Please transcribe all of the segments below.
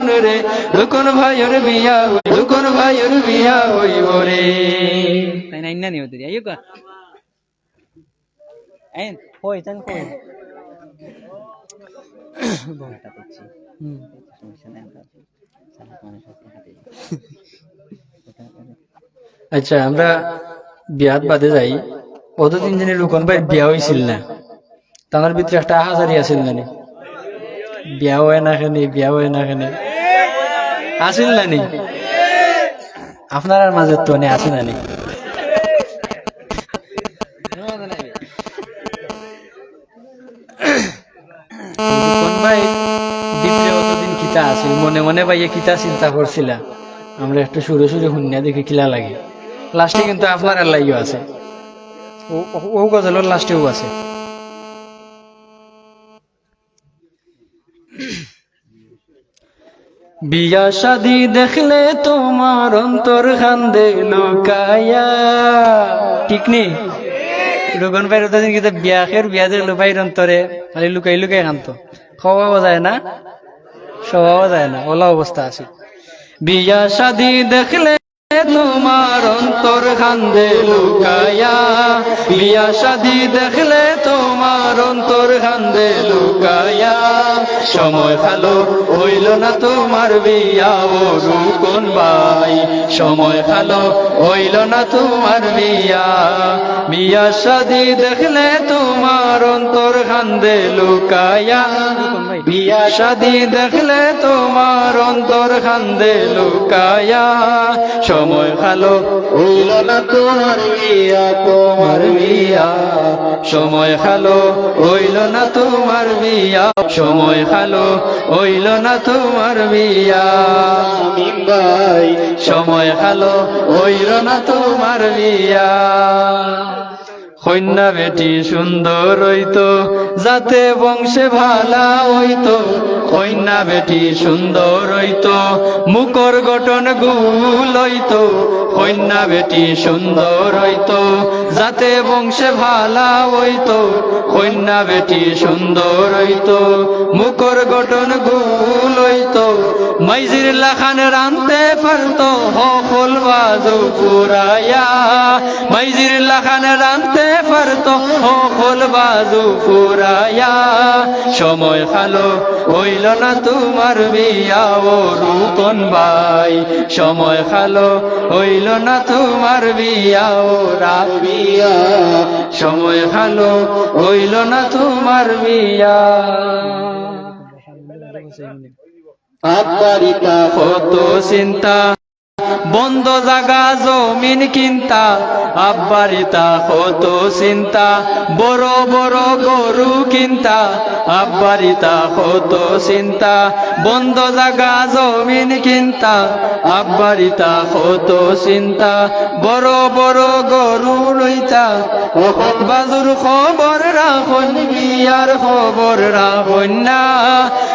রে রুকন ভাইয়ের বিয়া রুকন ভাইয়ের বিয়া হইব রে তাই না ইন্না নিও তুই আইও কা আইন হই চান কই বড়টা দিচ্ছি সমস্যা নাই আমরা সারা মানুষ আছে হাতে আচ্ছা আমরা বিয়াত বাদে যাই অত তিনজনের রুকন ভাই বিয়া হইছিল না তার ভিতরে একটা হাজারি আছিল না বিয়া হয় না খানি বিয়া হয় না খানি আসিল নানি আপনার মাঝে তো নে আছে নানি কোন ভাই ডিপরে অতদিন কিতা আছে মনে মনে ভাইয়া কিতা চিন্তা করছিলা আমরা একটু সুরে সুরে শুনিয়া দেখি কিলা লাগে লাস্টে কিন্তু আপনার আল্লাহও আছে ও গজলের লাস্টেও আছে বিয়া শাদি দেখলে তোমার অন্তর কান্দে লুকায়া ঠিক নেই রোগন ভাইয়ের দিন কিন্তু বিয়া দেখলো ভাইয়ের অন্তরে খালি লুকাই লুকাই কান্দতো খাওয়াও যায় না সবাও যায় না ওলা অবস্থা আছে বিয়া শাদি দেখলে তোমার অন্তর কান্দে লুকায়া বিয়া শাদি দেখলে তোমার অন্তর কান্দে লুকায়া সময় ভালো হইল না তোমার বিয়া ও রুকন ভাই সময় ভালো হইল না তোমার বিয়া বিয়া শাদি দেখলে তোমার অন্তর কান্দে লুকায়া বিয়া শাদি দেখলে তোমার অন্তর কান্দে লুকায়া সময় ভালো হইল না তোমার বিয়া সময় ভালো হইল না তোমার বিয়া সময় ভালো হইল না তোমার বিয়া ভাই সময় ভালো হইল না তোমার বিয়া কন্যা বেটি সুন্দর হইতো যাতে বংশে ভালা হইতো কন্যা বেটি সুন্দর হইতো মুখর গঠন গুল হইতো কন্যা বেটি সুন্দর হইতো যাতে বংশে ভালা হইতো কন্যা বেটি সুন্দর হইতো মুখর গঠন গুল হইতো মাইজির লাখান রানতে পারতো হল বাজু পুরায়া মাইজির লাখান রানতে পারতো হল বাজু পুরায়া সময় ভালো হইল না তোমার বিয়া ও রুকন ভাই সময় ভালো হইল না তোমার বিয়া ও রাবিয়া সময় ভালো হইল না তোমার বিয়া আব্বারিতা কত চিন্তা বন্ধ জাগা জমিন কিনতা আব্বারিতা কত চিন্তা বড় বড় গরু কিনতা আব্বারিতা কত চিন্তা বন্ধ জাগা জমিন কিনতা আব্বারিতা কত চিন্তা বড় বড় গরু লইতা বাজুর খবর রাখুন বিয়ার খবর রাখুন না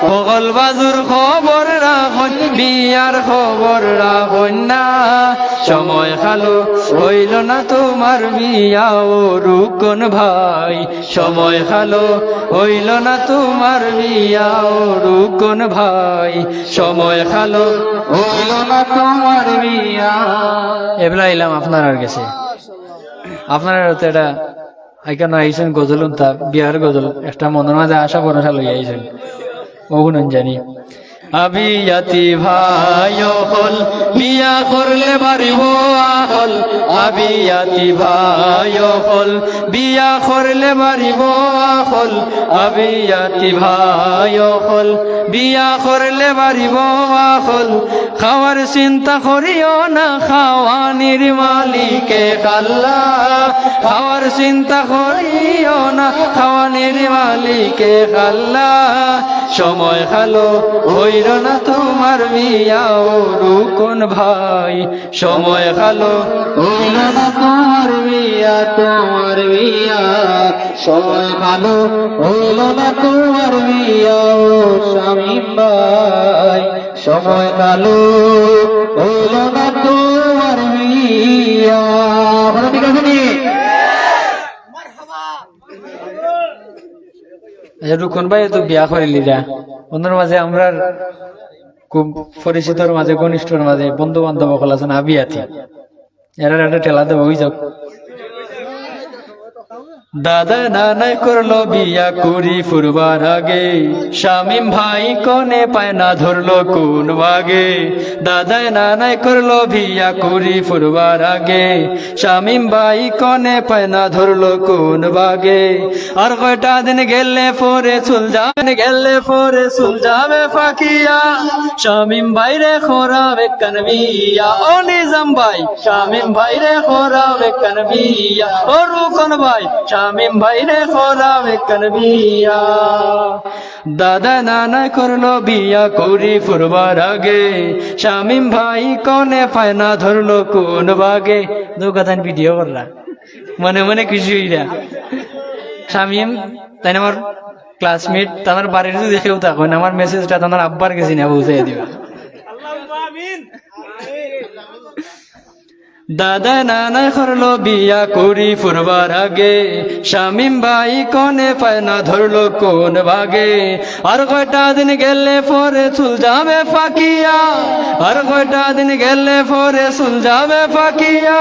সকল বাজুর খবর রাখুন বিয়ার খবর রাখুন না সময় ভালো হইল না তোমার বিয়া ও রুকন ভাই সময় ভালো হইল না তোমার বিয়া ও রুকন ভাই সময় ভালো হইল না তোমার বিয়া এবলা এলাম আপনার আর গেছে আপনার তো এটা এখানে আইসেন গজল বিয়ার গজল একটা মনের মাঝে আশা ভরসা লই আইসেন ওগুন জানি আবিয়াতি ভাই হল বিয়া করলে বাড়িব আহল আবিয়াতি ভাই হল বিয়া করলে বাড়িব আহল আবিয়াতি ভাই হল বিয়া করলে বাড়িব আহল খাওয়ার চিন্তা করিও না খাওয়ানির মালিকে খাল্লা খাওয়ার চিন্তা করিও না খাওয়ানির মালিকে খাল্লা সময় ভালো হইল না তোমার বিয়া ও রুকন ভাই সময় ভালো হইল না তোমার বিয়া সময় ভালো হইল না তোমার বিয়া ও শামীম ভাই সময় ভালো হইল না তোমার বিয়া ঠিক আছে নি রুকন ভাই তো বিয়া করিলি যা ওনার মাঝে আমরা খুব পরিচিতর মাঝে ঘনিষ্ঠর মাঝে বন্ধু বান্ধব সকল আছেন আবিয়াতি এরা একটা ঠেলা দেবো ওই যাক দাদা নানাই করলো বিয়া কুড়ি ফুরবার আগে শামিম ভাই কনে পায় না ধরলো কোন বাগে দাদাই নানাই করলো বিয়া কুড়ি ফুরবার আগে শামিম ভাই কনে পায় না ধরলো কোন বাগে আর কয়টা দিন গেলে পরে চুল যাবে ফাকিয়া শামিম ভাইরে খোরাবে কানবিয়া ও নিজাম ভাই শামিম ভাইরে খোরাবে কানবিয়া ও রুকন ভাই শামিম ভাইরে খোরাবে কানবিয়া দাদা নানা করলো বিয়া করি ফুরবার আগে শামিম ভাই কনে পায় না ধরলো কোন বাগে দুগাতান ভিডিও করলা মনে মনে খুশি হইরা শামিম তাই আমার ক্লাসমেট তার বাড়ির যদি দেখেও থাকুন আমার মেসেজটা তোমার আব্বার কাছে না পৌঁছে দিবা দাদা নানা করলো বিয়া করি ফুরবার আগে শামিম ভাই কনে পায় না ধরলো কোন ভাগে আর কয়টা দিন গেলে পরে চুল যাবে ফাকিয়া আর কয়টা দিন গেলে পরে চুল যাবে ফাকিয়া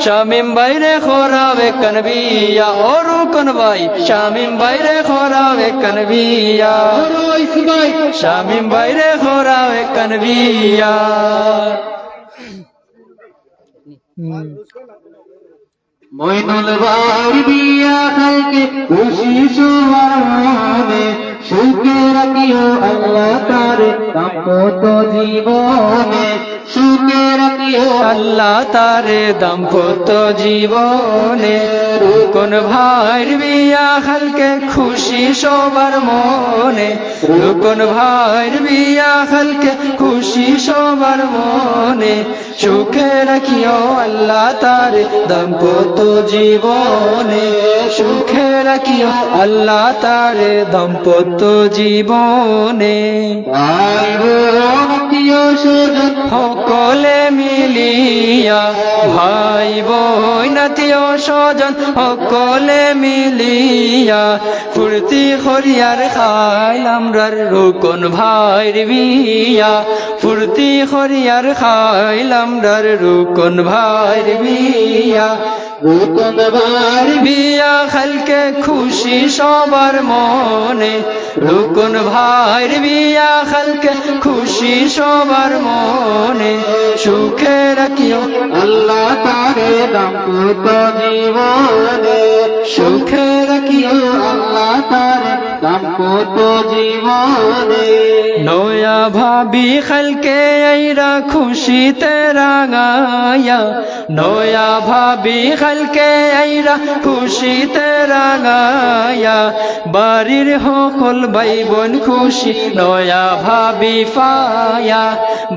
শামিম ভাইরে খোরাবে কানবিয়া ও রুকন ভাই শামিম ভাইরে খোরাবে কানবিয়া শামিম ভাইরে খোরাবে কানবিয়া মইনুল ভাই বিয়া খালকে খুশি সবার মনে সুখে রাখিও আল্লাহ তার দাম্পত্য জীবনে সুখে রাখিও আল্লাহ তারে দাম্পত্য জীবনে রুকন ভাইয়ের বিয়া খালকে খুশি সবার মনে রুকন ভাইয়ের বিয়া খালকে খুশি সবার মনে সুখে রাখিও আল্লাহ তারে দাম্পত্য জীবনে সুখে রাখিও আল্লাহ তারে দাম্পত্য জীবনে ভাই বোন আত্মীয় স্বজন সকলে মিলিয়া ভাই বোন আত্মীয় স্বজন সকলে মিলিয়া ফুর্তি করিয়ার খাইলাম রুকন ভাইয়ের বিয়া ফুর্তি করিয়ার খাইলাম রুকন ভাইয়ের বিয়া রুকন ভাই বিয়া খালকে খুশি সবার মনে রুকন ভাইয়ের বিয়া খালকে খুশি সবার মনে সুখে রাখিও আল্লাহ তারে দাম্পত্য জীবনে সুখে রাখিও আল্লাহ তারে দাম্পত্য জীবনে নয়া ভাবি খালকে আইরা খুশিতে রাঙায়া নয়া ভাবি খালকে আইরা খুশিতে রাঙায়া বাড়ির সকল ভাই বোন খুশি নয়া ভাবি পায়া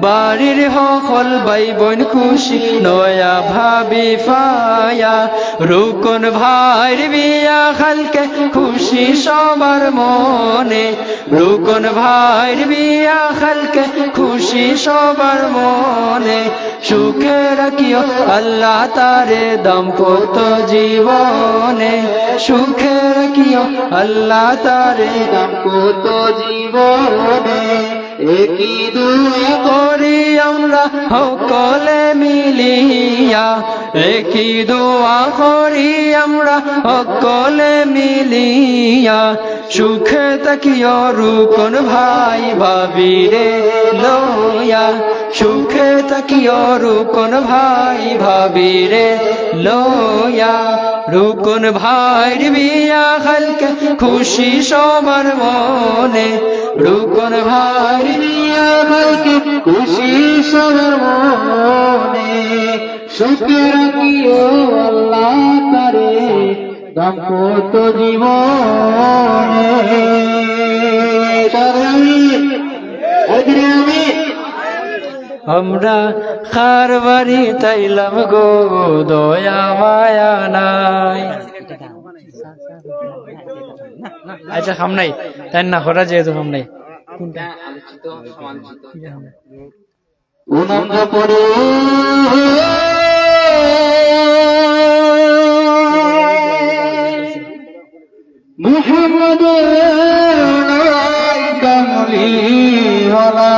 বাড়ির সকল ভাই বোন খুশি নয়া ভাবি পায়া রুকন ভাইয়ের বিয়া খালকে খুশি সবার মনে রুকন ভাইয়ের বিয়া খালকে খুশি সবার মনে সুখে রাখিও আল্লাহ তারে দাম্পত্য জীবনে সুখে রাখিও আল্লাহ তারে দাম্পত্য জীবনে একই দুয়া করি আমরা সকলে মিলিয়া একই দোয়া করি আমরা সকলে মিলিয়া সুখে তাকিও রুকন ভাই ভাবি রে লয়া সুখে তাকিও রুকন ভাই ভাবি রে লয়া রুকন ভাইয়ের বিয়া খালকে খুশি সবার মনে রুকন ভাইয়ের বিয়া খালকে খুশি সবার মনে সুখে রাখিও আল্লাহ তারে দাম্পত্য জীবনে আমরা খার বাড়ি তাইলাম গো দয়া মায়া নাই আচ্ছা খাম নাই তাই না করা যেহেতু খাম নাই কোনটা আলোচিত সমালোচিত উনন্দ পড়ে মুহাম্মদ কমলি হলা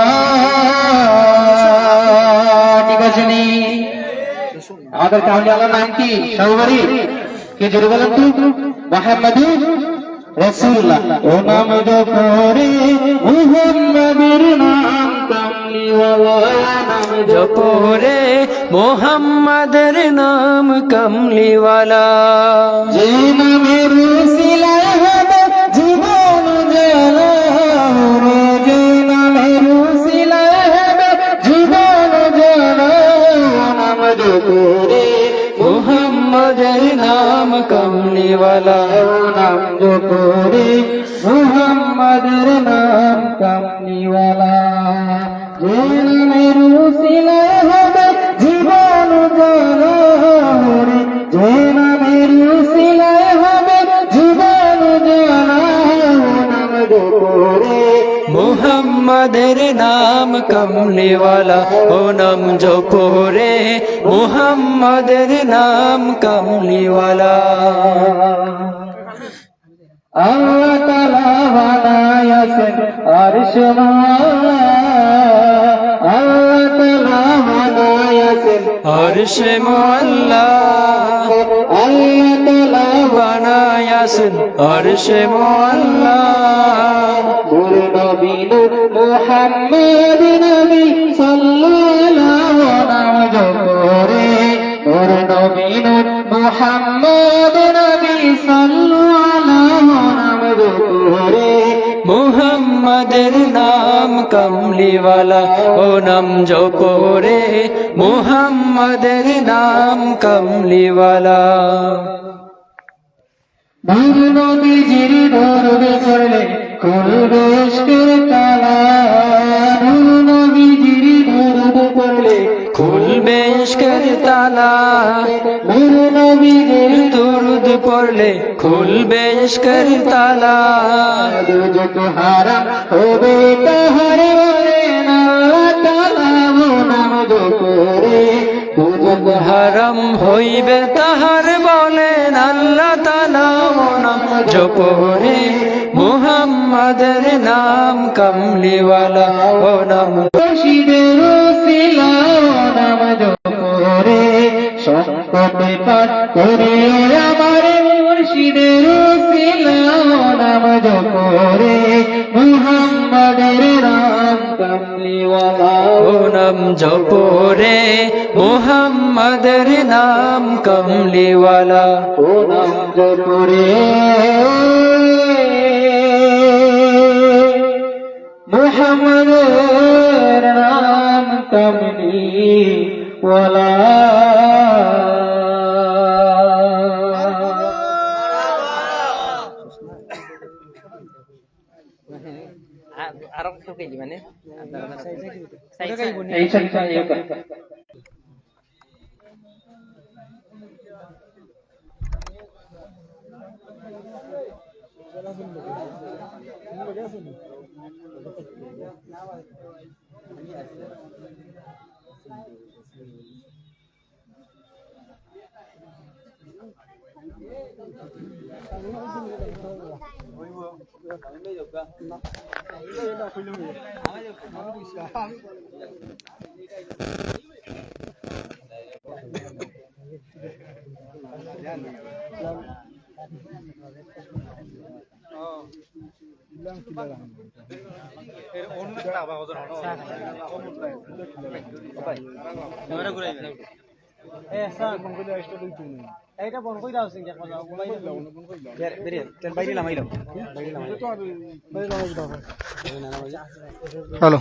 আমাদের কামলিওয়ালার নাম কি সর্বরি কে জোরে বলেন তো মুহাম্মাদুর রাসূলুল্লাহ ও নাম জপরে মুহাম্মাদের নাম কামলিওয়ালা নাম জপরে মোহাম্মদের নাম কমলিওয়ালা যে নামের উসিলায় হবে জীবন জানা যে নামের উসিলায় হবে জীবন জানা নাম জপরে মোহাম্মদের নাম কমলিওয়ালা নাম জপরে মুহাম্মাদের নাম কামলিওয়ালা যে নামের উসিলায় হবে জীবন জানা যে নামের উসিলায় হবে জীবন জানা নাম জপরে মোহাম্মদের নাম কমলিওয়ালা ও নাম জপরে মোহাম্মদের নাম কমলিওয়ালা আল্লাহ তাআলা বানায়াছেন আরশ মাওলা আল্লাহ তাআলা বানায়াছেন আরশে মুআল্লা আল্লাহ তাআলা বানায়াছেন আরশে মুআল্লা নূর নবী মুহাম্মদ নবী সাল্লাল্লাহু আলাইহি করে নূর নবী মুহাম্মদ নবী সাল্লাল্লাহু আলাইহি করে মুহাম্মদের নাম কমলিওয়ালা ও নাম জপরে মুহাম্মদের নাম কমলিওয়ালা নূর নবীজির ধরবে করলে খুলবে ইশকের তালা নূর নবীজির ধরবে করলে খুলবে ইশকের তালা নূর নবীজির দুরুদ পড়লে খুলবে ইশকের তালা দুজক হারাম হবে তাহার বলেন আল্লাহ তাআলা নাম জপরে দুজক হারাম হইবে তাহার বলেন আল্লাহ তাআলা ও নাম জপরে মুহাম্মদের নাম কমলিওয়ালা ও নাম মুর্শিদের উসিলা নাম জপরে সংকটে পাঠ করে আমার মুর্শিদের উসিলা নাম জপরে মুহাম্মদের নাম কামলিওয়ালা ও নাম জপরে মুহাম্মদের নাম কমলিওয়ালা ও নাম জপরে মুহাম্মদের নাম কামলিওয়ালা আরো কেউ কেজি মানে এই সংখ্যা এক এইটা বন কই দাও সিং দেখো যাও বলাই দাও বেরে তেল বাইরে লামাইলাম হ্যালো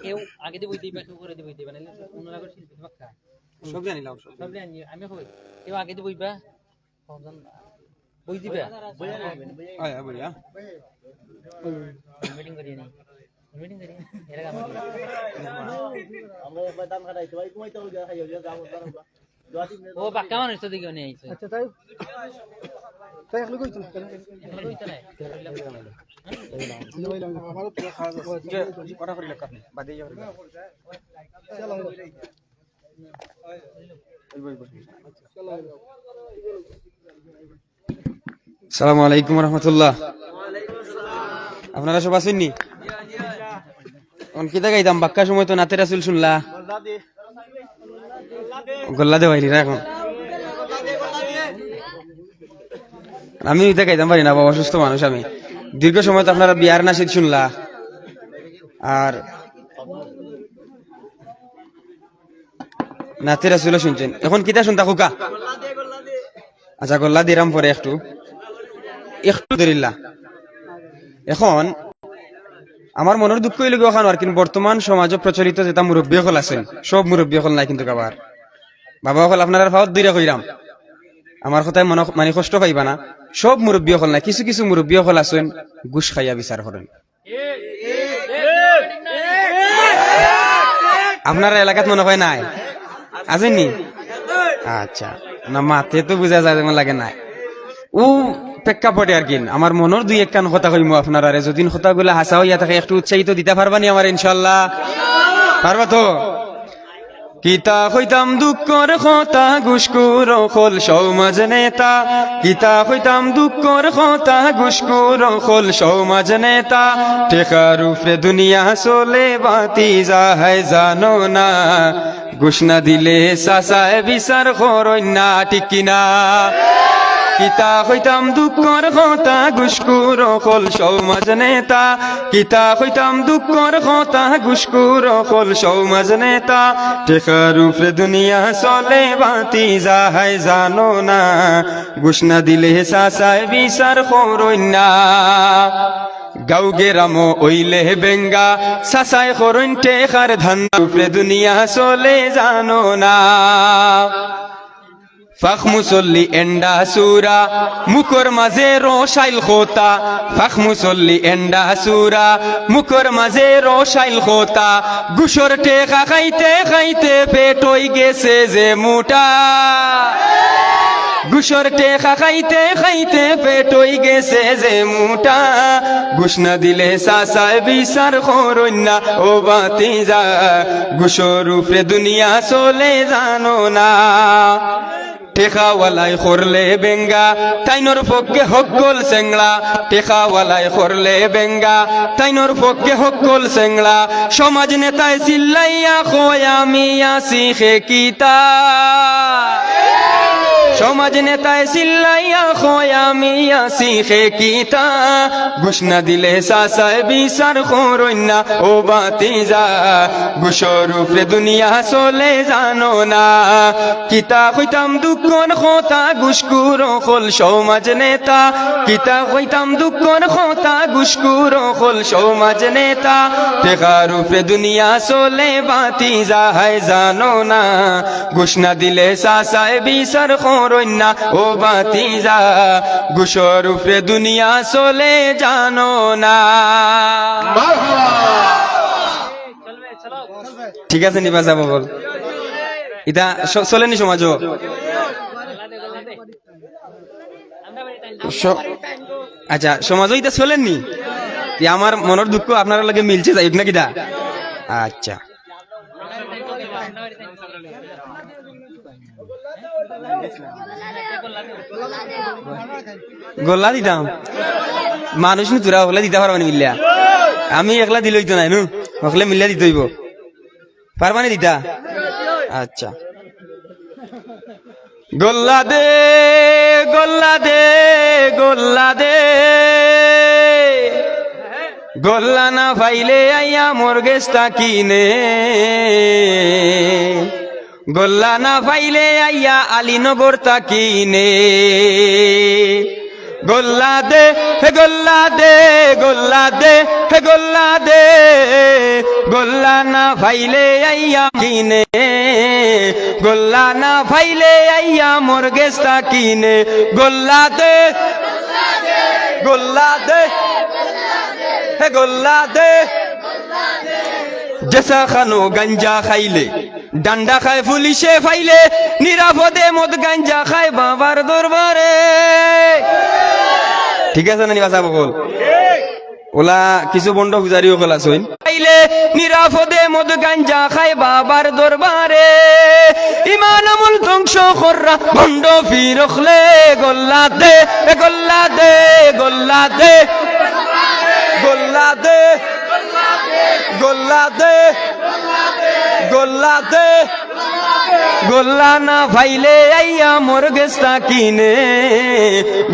কেউ আগে দিয়ে বইতে বা কেউ করে দিয়ে বইতে বানাইলে অন্যরা করে শিল্পী পাক্কা সব জানিলাম সব জানি আমি কই কেউ আগে দিয়ে বইবা কজন বই দিবা আয়া বইয়া মিটিং করি নি মিটিং করি এর কাম আমরা একবার দাম কাটাইতে ভাই কমাইতে হল যা খাইও যা দাম ও পাক্কা মানুষ তো দিকে নিয়ে আইছে আচ্ছা তাই তাই এখনো কইতো এখনো কইতো না কথা করিলে কাপনি বাদে যাও চলো আসসালামু আলাইকুম রহমতুল্লাহ। আপনারা সব আছেননি? অনকিতা গাইতাম বাক্কা সময় তো নাতে রাসূল শুনলা গোল্লা দে ভাইলি না এখন আমি এটা গাইতাম পারি না বাবা, অসুস্থ মানুষ আমি। দীর্ঘ সময় তো আপনারা বিয়ার নাশিদ শুনলা আর নাতে রাসূল শুনছেন, এখন কিতা শুনতা খুকা? আচ্ছা গোল্লা দিরাম পরে একটু একটু দরিল্লা। এখন আমার মনের দুঃখ হইল ওখান আর কিন্তু বর্তমান সমাজে প্রচলিত যেটা মুরব্বী হল আছেন, সব মুরব্বী হল নাই কিন্তু কাবার বাবা হল আপনারা ভাবত দুইরা কইরাম, আমার কথায় মানে কষ্ট পাইবা না। সব মুরব্বী হল নাই, কিছু কিছু মুরব্বী হল আছেন ঘুষ খাইয়া বিচার করেন। আপনারা এলাকাত মনে হয় নাই আছেননি? আচ্ছা না মাতে তো বুঝা যায় যেমন লাগে নাই ও প্রেক্ষাপটে আর কি আমার মনের দুই এক কান কথা কইমু আপনারা, যদি কথাগুলা হাসা হইয়া থাকে একটু উৎসাহিত দিতে পারবানি আমার ইনশাল্লাহ? পারবা তো? কিতা হইতাম দুঃখর কথা ঘুষকুর খোল সমাজ নেতা, কিতা হইতাম দুঃখর কথা ঘুষকুর খোল সমাজ নেতা, টেকার উপরে দুনিয়া চলে বাতি যায় জানো না, ঘুষ না দিলে চাচায় বিচার করই না, ঠিক কিনা? কিতা হইতাম দুঃখর কথা ঘুষকুর খোল সমাজ নেতা, কিতা হইতাম দুঃখর কথা ঘুষকুর খোল সমাজ নেতা, টেকার উপরে দুনিয়া চলে বাতি যায় জানো না, ঘুষ না দিলে চাচায় বিচার করই না। গাঁও গেরাম ওইলে বেঙ্গা চাচাই করইন টেকার ধান্দা, উপরে দুনিয়া চলে জানো না। ফাখ মুসল্লি এন্ডা সুরা মুখর মাঝে রসাইল খোতা, ফাখ মুসল্লি এন্ডা সুরা মুখর মাঝে রসাইল খোতা, গুসর টেকা খাইতে খাইতে পেট হই গেছে যে মোটা, ঘুষর টেকা খাইতে খাইতে পেট হই গেছে যে মোটা, ঘুষ না দিলে চাচায় বিচার করই না ও বাতিজা, ঘুষর উপরে দুনিয়া চলে জানো না। টেকাওয়ালাই করলে বেঙ্গা তাইনোর পক্ষে হকল সেংলা, টেকাওয়ালাই করলে বেঙ্গা তাইনোর পক্ষে হকল সেংলা, সমাজ নেতায় চিল্লাইয়া কয় আমি আসি খে কিতা, সমাজ নেতায় চিল্লাইয়া কয় আমি আসি খে কিতা, ঘুষ না দিলে চাচায় বিচার করই না ও বাতিজা, ঘুষর উপরে দুনিয়া চলে জানো না। কিতা কইতাম দুঃখর কথা ঘুষকুর খোল সমাজ নেতা, কিতা কইতাম দুঃখর কথা ঘুষকুর খোল সমাজ নেতা, টেকার উপরে দুনিয়া চলে বাতি যায় জানো না, ঘুষ না দিলে চাচায় বিচার করই না ও বাতিজা, ঘুষর উপরে দুনিয়া চলে জানো না। ঠিক আছে নিবা যাবো বল এটা চলেনি সমাজ? আচ্ছা সমাজ এটা চলেননি, আমার মনের দুঃখ আপনার লগে মিলছে যাই নাকি দা? আচ্ছা গোল্লা দিতাম মানুষ নি তোরা ওগুলা দিতে পারবানি মিল্লা, আমি একলা দিলই তো নাই নু, ওগুলা মিল্লা দিতে হইব, পারবানি দিতা? আচ্ছা গোল্লা দে গোল্লা দে গোল্লা দে, গোল্লা না পাইলে আইয়া মোর গেস্তা কিনে, গোল্লা না পাইলে আইয়া আলীনগর তাকিনে, গোল্লা দে হে গোল্লা দে গোল্লা দে হে গোল্লা দে, গোল্লা না পাইলে আইয়া কিনে, গোল্লা না পাইলে আইয়া মোর গেস্তা কিনে, গোল্লা দে গোল্লা দে হে গোল্লা দে। জেসা খানো গাঞ্জা খাইলে ডান্ডা খায় পুলিশে ফাইলে, নিরাপদে মদ গাঞ্জা খায় বাবার দরবারে, ঠিক আছে না নিবাসা বকল? ওলা কিছু বন্ড পূজারি ওকল আসইন খাইলে নিরাপদে মদ গাঞ্জা খায় বাবার দরবারে, ইমান আমল ধ্বংস কররা বন্ড ফিরখলে, গোল্লা দে গোল্লা দে গোল্লা দে গোল্লা দে গোল্লা দে গোল্লা দে গোল্লা না ভাইলে আইয়া মোর গেস্তা কিনে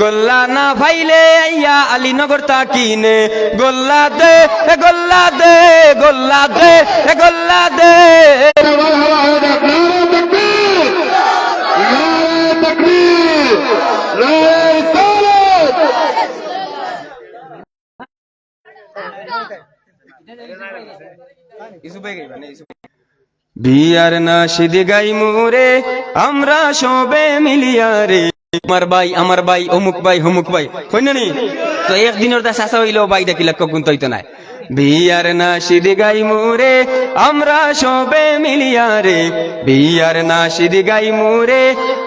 গোল্লা না ভাইলে আইয়া আলীনগর তা কিনে গোল্লা দে গোল্লা দে গোল্লা দে গোল্লা দে বিয়ার নাশিদ গাই মোরে আমরা সবে মিলিয়া রে আমার ভাই অমুক ভাই হমুক ভাই হইনা নি তো একদিনের দা চাচা হইলো ভাই দেখিলা কখন তৈতো নাই বিয়ার নাশিদ গাই মোরে আমরা সবে মিলিয়া রে বিয়ার নাশিদ গাই মোরে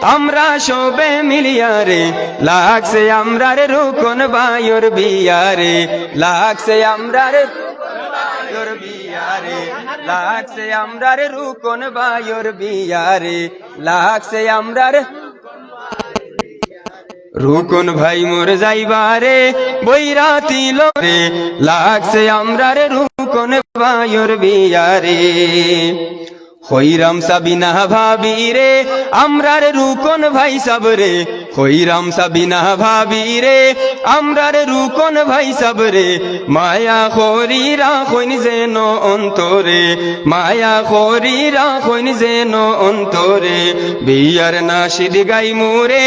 আমরা সবে মিলিয়া রে লাগছে আমরা রে রুকন ভাইয়ের বিয়ারে লাগছে আমরা রে ভাইয়ের বিয়ারে লাগছে আমরা রে রুকন ভাইয়ের বিয়ারে লাগছে আমরা রে রুকন ভাই মোর যাইবারে বৈরাতি লোরে লাগছে আমরা রে রুকন ভাইয়ের বিয়ারে হইরাম সাবিনা ভাবি রে আমরা রে রুকন ভাই সাবরে হইরাম সাবিনা ভাবি রে আমরা রে রুকন ভাই সাবরে মায়া খরি রাখইন যেন অন্তরে মায়া খরি রাখইন যেন অন্তরে বিয়ার নাশিদ গাই মোরে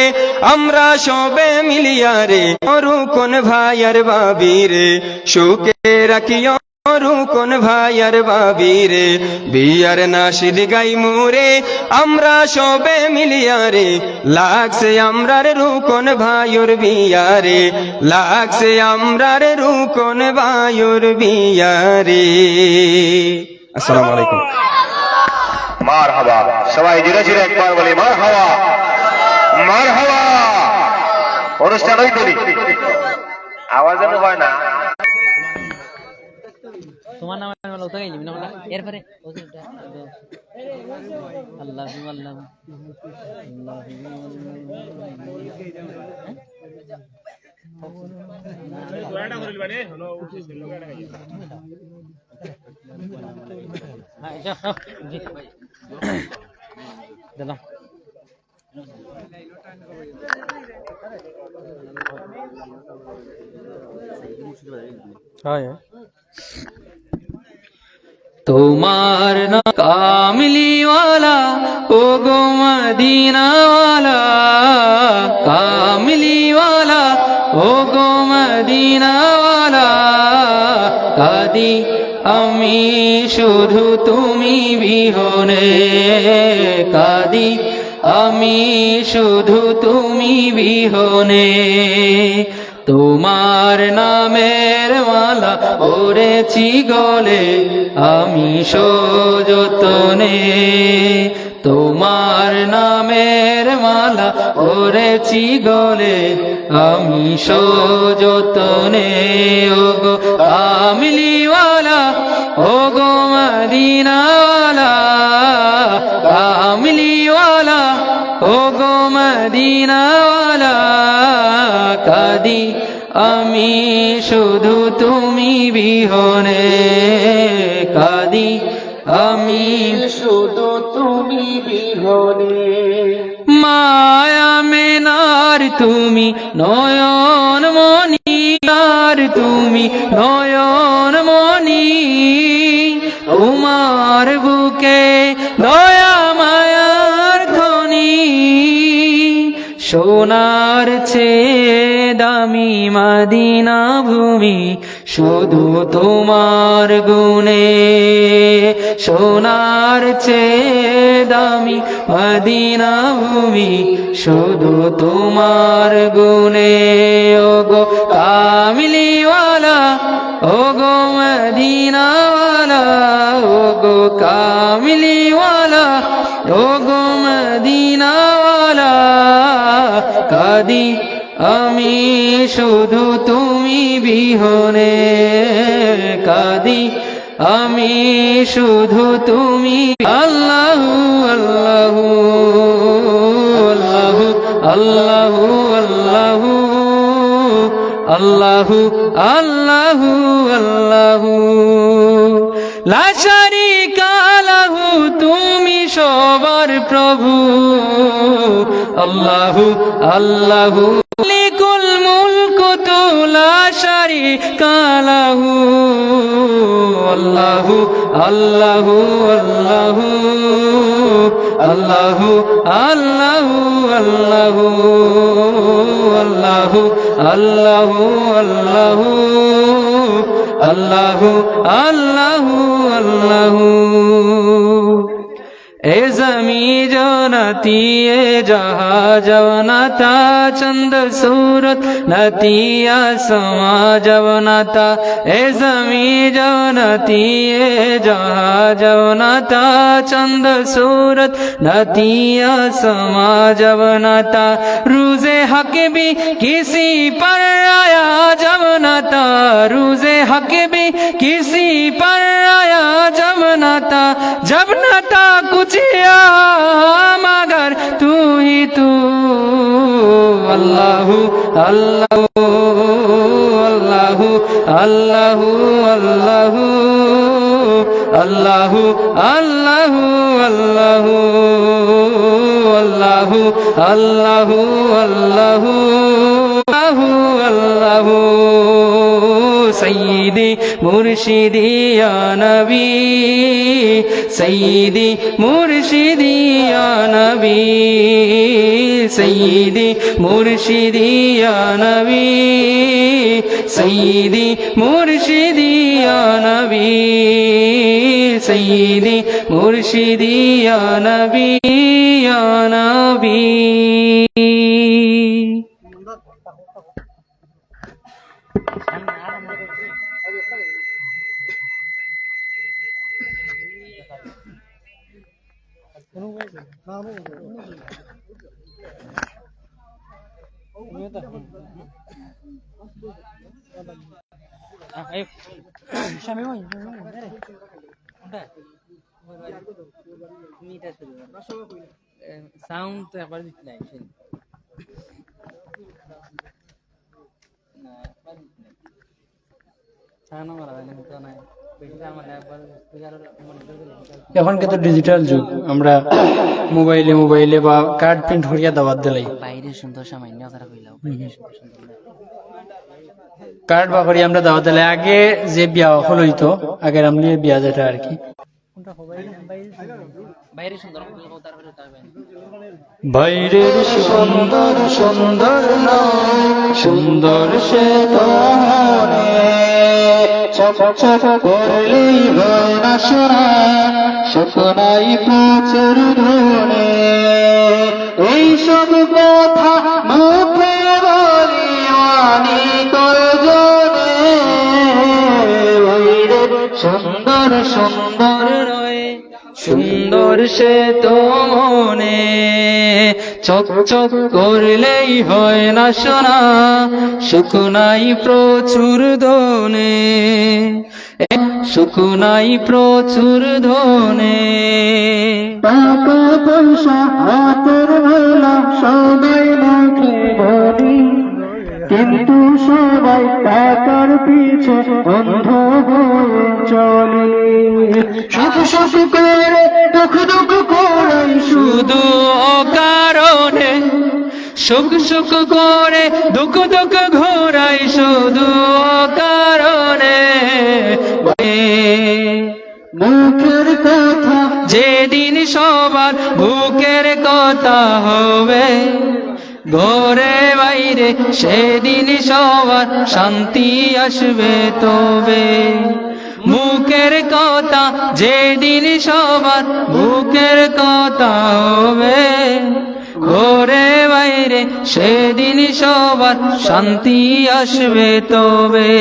আমরা সবে মিলিয়া রে রুকন ভাইয়ার ভাবি রে সুখে রাখিও রুকন ভাইয়ার ভাবি রে বিয়ার নাশিদ গাই মোরে আমরা সবে মিলিয়া রে লাগছে আমরা রে রুকন ভাইয়ের বিয়ারে লাগছে আমরা রে রুকন ভাইয়ের বিয়ারে আসসালামু আলাইকুম মারহাবা সবাই ধীরে ধীরে একবার বলি মারহাবা মারহাবা অনুষ্ঠান হইতলি আওয়াজ যেন হয় না তোমার নামে আমি লোক থেকে যাবি না এরপরে আল্লাহ আল্লাহ দিলাম তোমার না কামলিওয়ালা ও গো মদিনাওয়ালা কামলিওয়ালা ও গো মদিনাওয়ালা কাদি আমি শুধু তুমি বিহনে কাদি আমি শুধু তুমি বিহনে তোমার নামের মালা পরেছি গলে আমি সযতনে তোমার নামের মালা পরেছি গলে আমি সযতনে ওগো কামলিওয়ালা ওগো মদিনাওয়ালা কামলিওয়ালা ওগো মদিনাওয়ালা কাদি আমি শুধু তুমি বিহনে কাদি আমি শুধু তুমি বিহনে মায়া মেনার তুমি নয়ন মনি আর তুমি নয়ন মনি তোমার বুকে দয়া মায়ার খনি সোনার চেয়ে দামি মদিনা ভূমি শুধু তোমার গুণে সোনার চেয়ে দামি মদিনা ভূমি শুধু তোমার গুণে ওগো কামলিওয়ালা ওগো মদিনাওয়ালা ওগো কামলিওয়ালা ওগো মদিনাওয়ালা কাদি আমি শুধু তুমি বিহনে কাদি আমি শুধু তুমি আল্লাহু আল্লাহু আল্লাহু আল্লাহু আল্লাহু আল্লাহু আল্লাহু লা শারীকা লাহু তুমি সবার প্রভু আল্লাহু আল্লাহু মালিকুল মুলক তু লা শারীকা লাহু আল্লাহু আল্লাহু আল্লাহু আল্লাহু আল্লাহু আল্লাহু আল্লাহু আল্লাহু আল্লাহু আল্লাহু আল্লাহু আল্লাহু ए जमी जनती ए जहा जवनता चंद सूरत नतिया समा जवनता ए जमी जनती ए जहा जवनता चंद सूरत नतिया समा जवनता रूज़े हक भी किसी पर आया जवनता रूज़े हक भी किसी पर आया जवनता जवनता कुछ मगर तू ही तू अल्लाहु अल्लाहु अल्लाहु अल्लाहु अल्लाहु अल्लाहु अल्लाहु अल्लाहु अल्लाहु अल्लाहु अल्लाहु अल्लाहु सय्यिदी मुर्शिदी या नबी सय्यिदी मुर्शिदी या नबी सय्यिदी मुर्शिदी या नबी सय्यिदी मुर्शिदी या नबी सय्यिदी मुर्शिदी या नबी या नबी সাউন্ড তো একবার দিতে নাই এখন কিন্তু ডিজিটাল যুগ আমরা মোবাইলে মোবাইলে বা কার্ড প্রিন্ট করিয়া দাওয়াত দিলাই বাইরে সুন্দর সামান্য তারা কইলাও কার্ড বা করি আমরা দাওয়াত দিলাই আগে যে বিয়া হল হইতো আগের আমলি বিয়া যেটা আর কি বাইরে সুন্দর তারপরে বাইরের সুন্দর সুন্দর সুন্দর সে তো করলেই হয় না শোনা শোনাই প্রচুর ধনে এইসব কথা মুখে বলি মানি করজনে সুন্দর সুন্দর রয়ে সুন্দর সে তো মনে চক চক করলেই হয় না শোনা শুকুনাই প্রচুর ধনে শুকুনাই প্রচুর ধনে টাকা পয়সা হাতের মেলা সবাই মুখে বলি কিন্তু সবাই টাকার পিছে অন্ধ হয়ে চলে সুখ সুখ করে দুঃখ দুঃখ করে শুধু অকারণে সুখ সুখ করে দুঃখ দুঃখ ঘোরাই শুধু অকারণে মুখের কথা যেদিন সবার বুকের কথা হবে ঘরে বাইরে সেদিন সবার শান্তি আসবে তবে মুখের কথা যেদিন সবার বুকের কথা হবে ঘরে বাইরে সেদিন সবার শান্তি আসবে তবে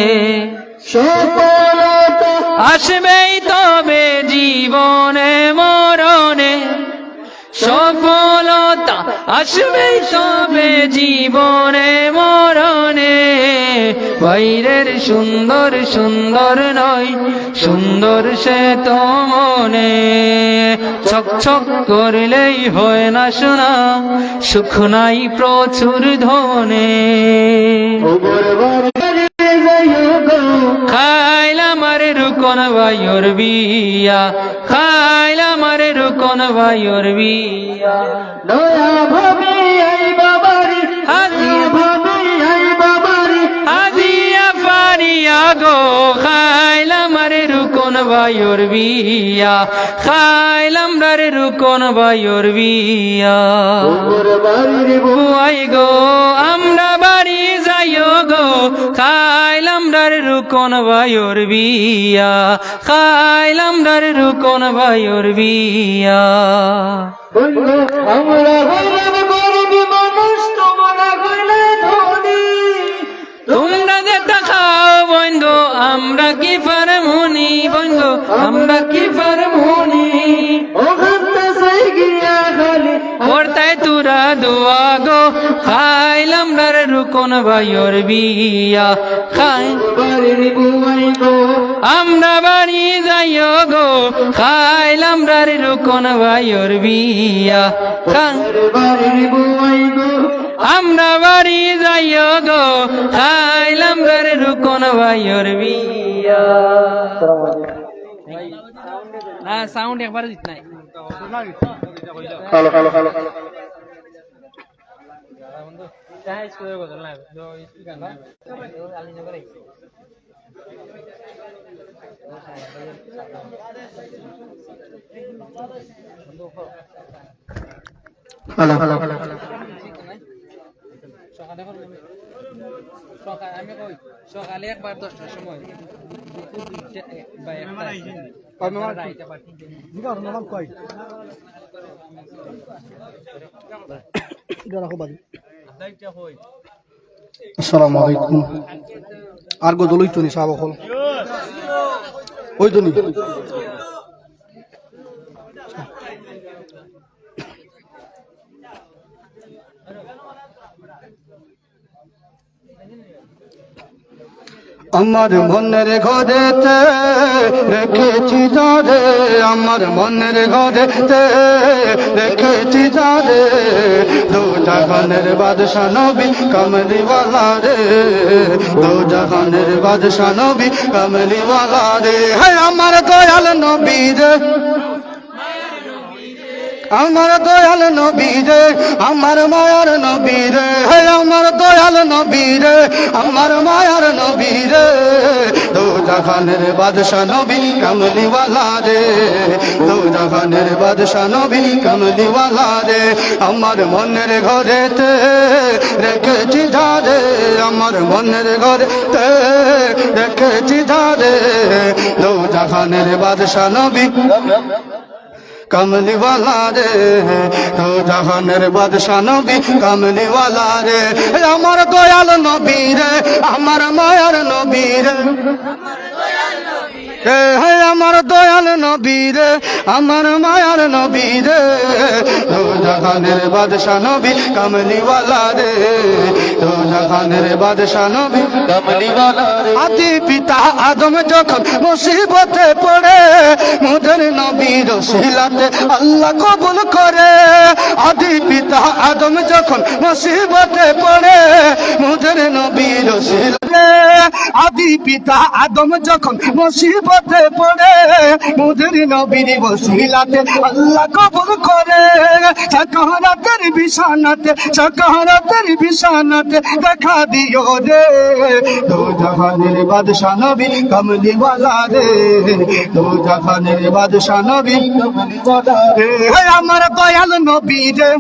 সফলতা আসবেই তবে জীবনে মরণে সফলতা আসবেই তবে জীবনে মরণে, বাইরের সুন্দর সুন্দর নয়, সুন্দর সে তো মনে। ছক ছক করলেই হয় না শোনা, সুখ নাই প্রচুর ধনে। খাইলাম আরে রুকন ভাইয়ের বিয়া, খাইলাম আরে রুকন ভাইয়ের বিয়া। দয়া ভাবে আই বাবারি, হাজিয়া ভাবে আই বাবারি, হাজিয়া ফারিয়া গো, খাইলাম আরে রুকন ভাইয়ের বিয়া, খাইলাম রে রুকন ভাইয়ের বিয়া। ওর বাড়ির বুয়াই গো আমরা বাড়ি যাইও গো, খাইলাম রে রুকন ভাইয়ের বিয়া, খাইলাম রে রুকন ভাইয়ের বিয়া। বন্ধু আমরা হইলাম গরিব মানুষ, তোমরা হইলে ধনী। তোমরা যেটা খাও বন্ধু, আমরা কি পারমুনি বন্ধু, আমরা কি পারমুনি। ওখানটা সাই গিয়া খালি ওরতাই তুরা দোয়া গো, খাইলাম রে রুকন ভাইয়ের বিয়া, খাই বাড়ির বুয়াই গো, আমরা বাড়ি যাইও গো, খাইলাম রে রুকন ভাইয়ের বিয়া, খাই বাড়ির বুয়াই গো, আমরা বাড়ি যাইও গো, খাইলাম রে রুকন ভাইয়ের বিয়া। হ্যাঁ সাউন্ড একবার দিত নাই। খালো খালো খালো খালো। খালো খালো খালো। আমি কই সকালে একবার 10টার সময়, আসসালামু আলাইকুম। আর গজল হইতো নি সাহাবা হল হইতো নি। আমার মনের ঘরেতে রেখেছি যারে, আমার মনের ঘরেতে রেখেছি যারে, দু জাহানের বাদশা নবী কমলিওয়ালা রে, দু জাহানের বাদশা নবী কমলিওয়ালা রে। হে আমার দয়াল নবী রে, আমার দয়াল নবী রে, আমার মায়ার নবী রে, হে আমার দয়াল নবী রে, আমার মায়ার নবী রে, দু জাহানের বাদশা নবী কমলিওয়ালা রে, দু জাহানের বাদশা নবী কমলিওয়ালা রে। আমার মনের ঘরেতে রেখেছি ধারে, আমার মনের ঘরেতে রেখেছি ধারে, দু জাহানের বাদশা নবী কমলিওয়ালা রে, তো জাহানের বাদশা নবী কমলিওয়ালা রে। আমার দয়াল নবী রে, আমার মায়ার নবী রে, হে আমার দয়াল নবী রে, আমার মায়ার নবী রে, তো জাহানের বাদশা নবী কমলিওয়ালা রে, তো জাহানের বাদশা নবী কমলিওয়ালা রে। আদি পিতা আদম যখন মুসিবতে পড়ে, মোদের নবীর ওসিলাতে আল্লাহ কবুল করে। আদি পিতা আদম যখন মুসিবতে পড়ে, মোদের নবীর ওসিলাতে, আদি পিতা আদম যখন মুসিবতে পড়ে, মোদের নবীর ওসিলাতে আল্লাহ কবুল করে। সাকারাতের বিছানাতে, সাকারাতের বিছানাতে দেখা দিও রে, দু জাহানের বাদশা নবী কমলিওয়ালা রে, দু জাহানের বাদশা নবী কমলিওয়ালা রে। আমার দয়াল নবী রে,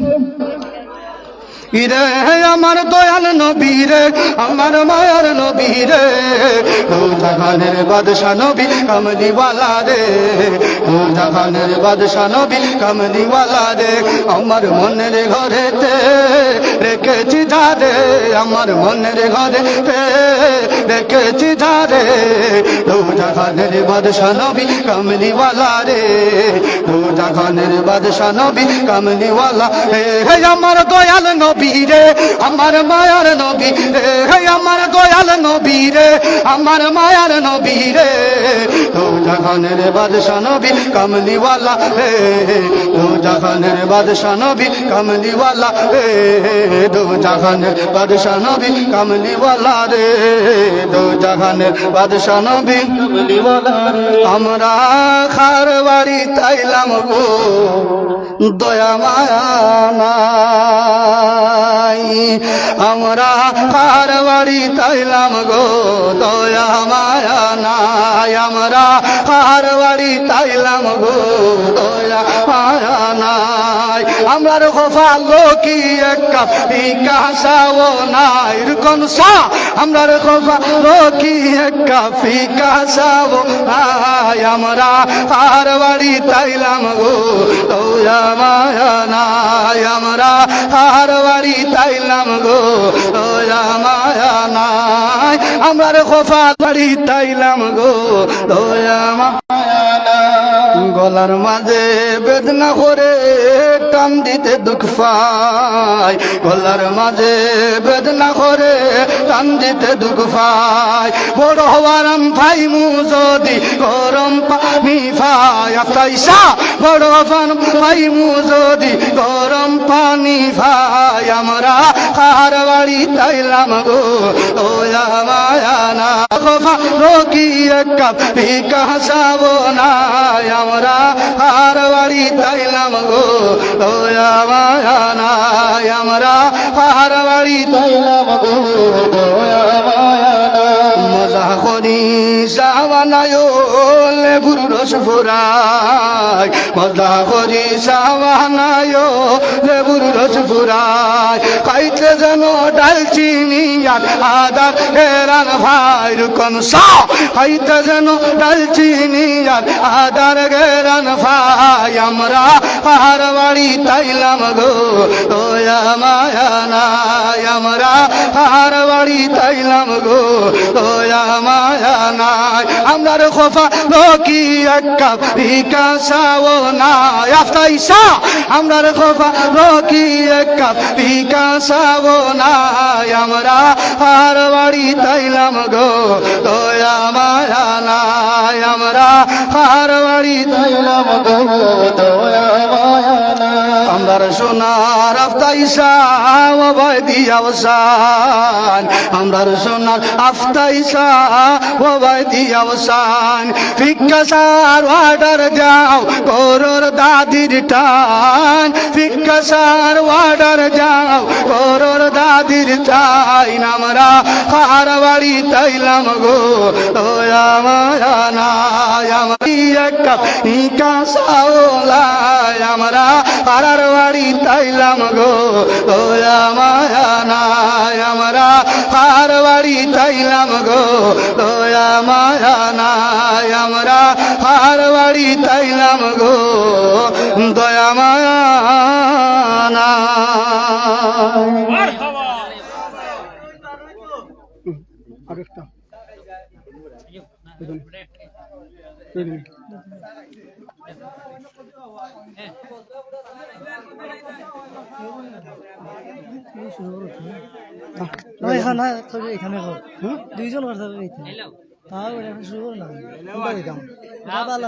ইরে আমার দয়াল নবী রে, আমার মায়ার নবী রে, দু জাহানের বাদশা নবী কমলিওয়ালা রে, দু জাহানের বাদশা নবী কমলিওয়ালা রে। আমার মনের ঘরেতে রেখেছি ধারে, আমার মনের ঘরেতে রেখেছি ধারে, দু দো জাহানের বাদশা নবী কামলিওয়ালা রে দো জাহানের বাদশা নবী কামলিওয়ালা হে আমার দয়াল নবী রে আমার মায়ার নবী হে আমার দয়াল নবী রে আমার মায়ার নবী রে দো জাহানের বাদশা নবী কামলিওয়ালা হে দো জাহানের বাদশা নবী কামলিওয়ালা হে দো জাহানের বাদশা নবী কামলিওয়ালা রে দো জাহানের বাদশা নবী কামলিওয়ালা রে আমরা খার বাড়ি তাইলাম গো দয়া মায়া নাই আমরা খার বাড়ি তাইলাম গো দয়া মায়া নাই আমরা খার বাড়ি তাইলাম গো দয়া মায়া নাই আমরার খোফা লোকি এক কাপ কাঁসাও নাই রুকন সা আমরার খোফা লোকি এক কাপ কাঁসাও নাই আমরা খার বাড়ি তাইলাম গো দয়া মায়া নাই আমরা খার বাড়ি তাইলাম গো দয়া মায়া নাই আমরার খোফা বাড়ি তাইলাম গো দয়া মায়া নাই গলার মাঝে বেদনা করে টান দিতে দুঃখ পাই গলার মাঝে বেদনা করে টান দিতে দুঃখ পাই বড় হওয়ারাম ভাই মু যদি গরম পানি ভাই আফতাইসা বড় ভাই মু যদি গরম পানি ভাই আমরা খার বাড়ি তাইলাম গো দয়া মায়া না রোকি এক কাপ কাঁসাবো না আমরা খার বাড়ি তাইলাম গো দয়া মায়া নাই আমরা খার বাড়ি তাইলাম গো দয়া মায়া মজা করি সাবানায় লেবুর রস ফুরাই মজা করি সাবানায় লেবুর রস ফুরাই খাইতে যেন ডালচিনি আর আদার হেরান ভাই রুকন সা খাইতে যেন ডালচিনি আর আদার গেরান ভাই আমরা পাহাড় বাড়ি তাইলাম গো দয়া মায়া নাই আমরা পাহাড় বাড়ি তাইলাম গো দয়া মায়া নাই আমরার খোফা লোকি এক কাপ কাঁসাও নাই আফতাইসা আমরার খোফা লোকি এক কাপ কাঁসাও নাই আমরা পাহাড় বাড়ি তাইলাম গো দয়া মায়া নাই আমরা পাহাড় বাড়ি তাইলাম গো দয়া মায়া নাই আমরার সোনার আফতাইসা ওবাই দিয়াবসান আমরার সোনার আফতাইসা ওবাই দিয়াবসান ফিক্কাসার ওয়াটার যাও গরুর দাদির টান ফিক্কাসার ওয়াটার যাও গরুর দাদির টাইন আমরা খার বাড়ি তাইলাম গো দয়া মায়া নাই আমার এক কাপ কাঁসাও লাই আমরা পাড়ার বাড়ি তাইলাম গো দয়া মায়া নাই আমরা পাড়ার বাড়ি তাইলাম গো দয়া মায়া নাই আমরা পাড়ার বাড়ি তাইলাম গো দয়া মায়া নাই আরেকটা এখানে এখানে দুইজন তাও এখন শুরু করো না ভালো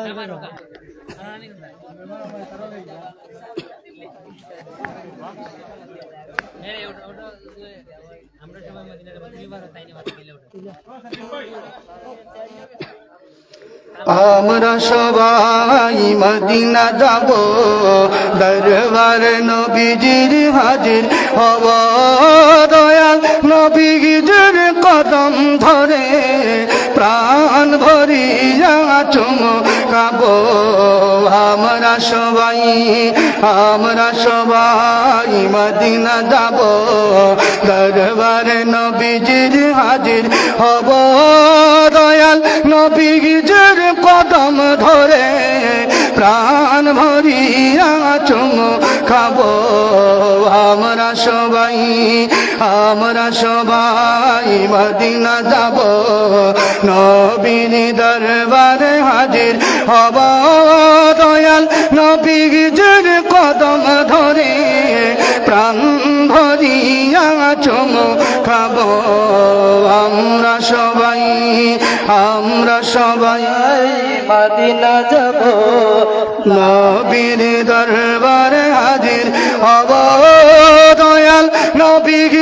আমরা সবাই মদিনার দুইবার তাই না গেলে আমরা সবাই মদিনা যাব দরবার নবীজির হাজির হব দয়াল নবীজির কদম ধরে প্রাণ ভরিয়া চুমকাবো আমরা সবাই মদিনা যাব দরবার নবীজির হাজির হব দয়াল নবীজির কদম ধরে প্রাণ ভরিয়া চুমু খাবো আমরা সবাই মদিনা যাব নবীর দরবারে হাজির হব দয়াল নবীর কদম ধরে প্রাণ ভরিয়া চুমু খাবো আমরা সবাই মদিনা যাব নবীর দরবারে হাজির হব দয়াল নবীর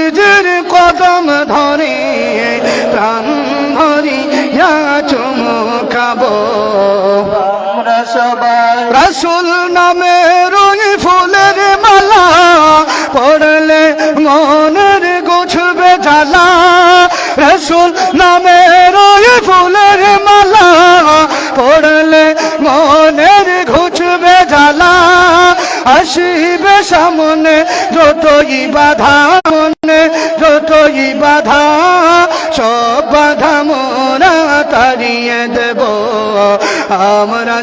কদম ধরে প্রাণ ভরিয়া চুমু খাবো আমরা সবাই রাসূল নামে রঙ ফুলের মালা পড়লে মনের গুছবে জ্বালা রাসূল নামে রঙ ফুলের মালা পড়লে মনের ঘুচবে জ্বালা আসিবে সামনে যতই বাধা সব বাধা মোরা তাড়িয়ে দেব আমরা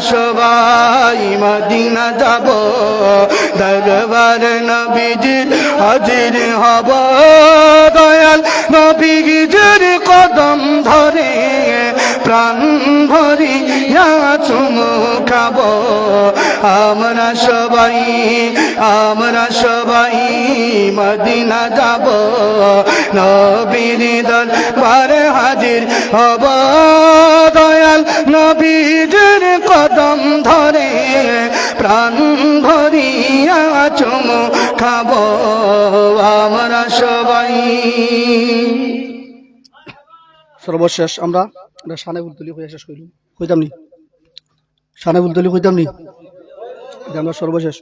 সবাই মদিনা যাব দরবার নবীজির হাজির হব দয়াল নবীজির কদম ধরে প্রাণ ভরিয়া চুমু খাবো আমরা সবাই মদিনা যাব নবীর দরবারে হাজির হব দয়াল নবীজির কদম ধরে প্রাণ ভরিয়া চুমু খাবো আমরা সবাই। সর্বশেষ আমরা শানে বুলতলি হয়ে শেষ করিলাম কইতাম নি শানে বুলতলি কইতাম নি আমরা সর্বশেষ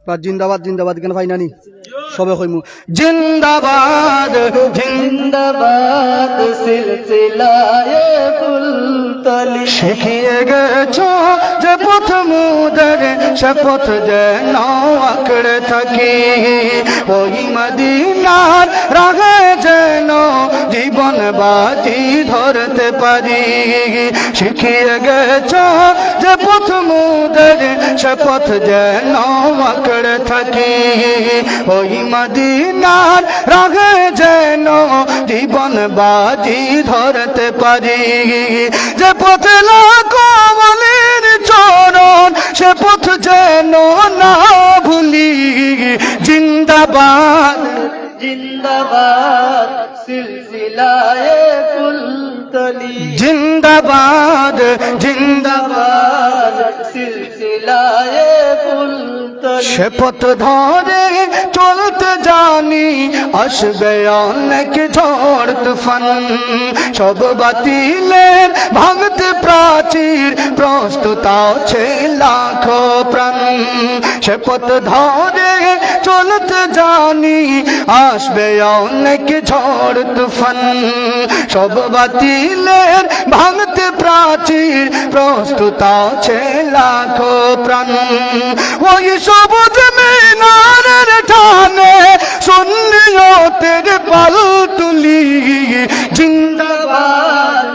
জিন্দাবাদ কেন ভাই নানি সবে কইমু জিন্দাবাদ সিলসিলায়ে ফুলতলি শিখিয়ে গেছো যে পথ মুদের সে পথ যেন আঁকড়ে থাকি ওই মদিনার রাহে যেন জীবন বাজি ধরতে পারি শিখিয়ে গেছো যে পথ মুদের সে পথ যেন আঁকড়ে থাকি ওই মদিনার রাহে যেন জীবন বাজি ধরতে পারি যে পথে লাখো বলির চরণ সে পথ যেন না ভুলি জিন্দাবাদ সিলসিলায়ে ফুলতলি জিন্দাবাদ সিলসিলায়ে ফুলতলি সে পথ ধরে চলতে জানি আসবে অনেক ঝড় তুফান সব বাতিলের ভাঙতে প্রাচীর প্রস্তুত আছে লাখো প্রাণ সে পথ ধরে চলতে জানি আসবে অনেক ঝড় তুফান সব বাতিলের ভাঙতে প্রাচীর প্রস্তুত আছে লাখো প্রাণ ওই সবুজ মিনারের টানে সুন্নিয়তের পাল তুলি জিন্দাবাদ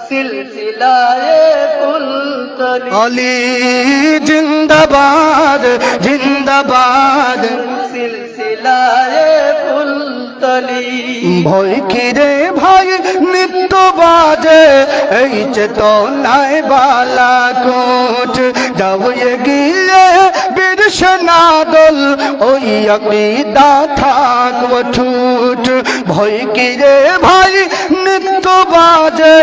সিলসিলায়ে ফুলতলি আলী জিন্দাবাদ সিলসিলায়ে ফুলতলি ভয় কি রে ভাই নিত্য বাজে এই চেতনায় বালাকোট যাও এগিয়ে বীর সেনাদল ওই আকীদা থাকব ঠুট ভয় কি রে ভাই নিত্য বাজে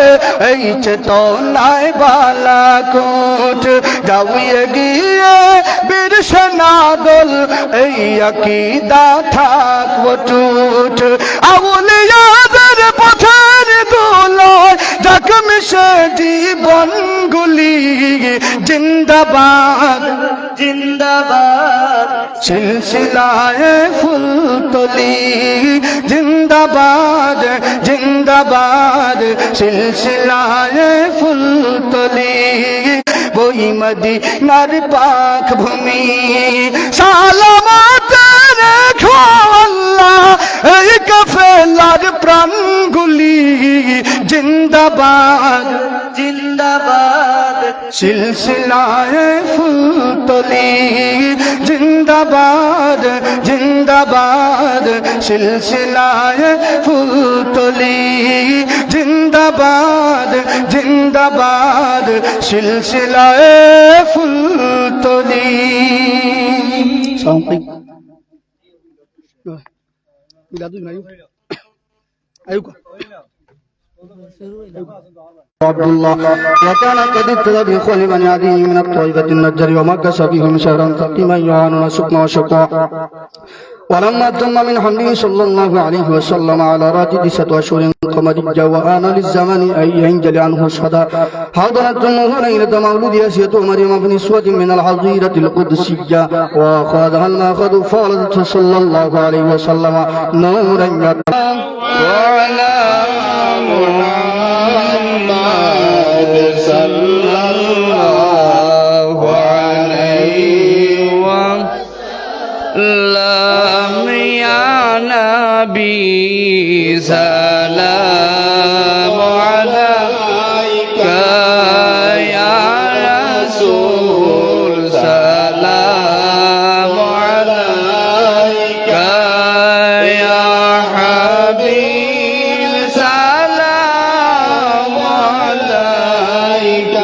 এই চেতনায় বালাকোট যাও এগিয়ে বীর সেনাদল এই আকীদা থাকব ঠুট আউলিয়াদের পথের দোলায় যাক মিশে জীবনগুলি জিন্দাবাদ সিলসিলায়ে ফুলতলি জিন্দাবাদ সিলসিলায়ে ফুলতলি বই মদিনার পাক ভূমি সালামত রেখো আল্লাহ এই কাফেলার প্রাণগুলি জিন্দা জিন্দাবাদ জিন্দাবাদ সিলসিলায়ে ফুলতলি জিন্দাবাদ জিন্দাবাদ সিলসিলায়ে ফুলতলি জিন্দাবাদ জিন্দাবাদ সিলসিলায়ে ফুলতলি عبد الله وكان قد ابتدى بخول بني عدي من الطائفة النجر ومكث بهم شهرا تقيما يعانون سكن وشقاء ولما تم من حمله صلى الله عليه وسلم على رات 9 أشهر قمرية وآن للزمان أن ينجلي عنه الشهداء حضرت أمه ليلة مولود ياسية مريم بنسوة من الحظيرة القدسية وأخذها المأخذ فولدت صلى الله عليه وسلم نورا وعلى محمد صلى الله عليه وسلم يا نبي سلام عليك يا رسول سلام عليك يا حبيب سلام عليك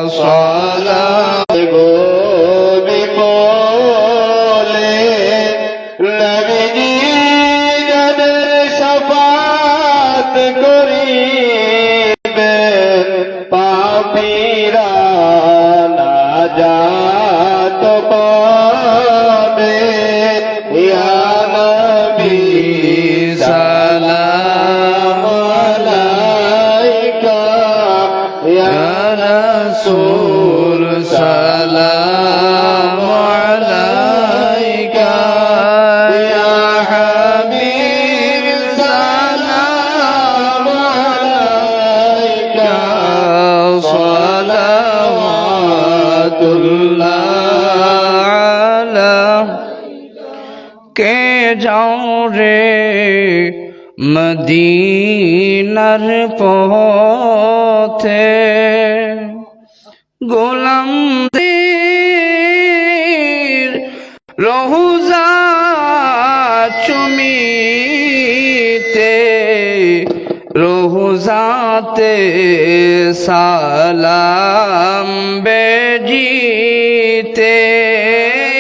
صلاة سلام عليك يا حبيب سلام عليك صلوات الله عليك যাও রে মদিনার পথে গোলামদের রওজা চুমিতে রওজাতে সালাম বেজিতে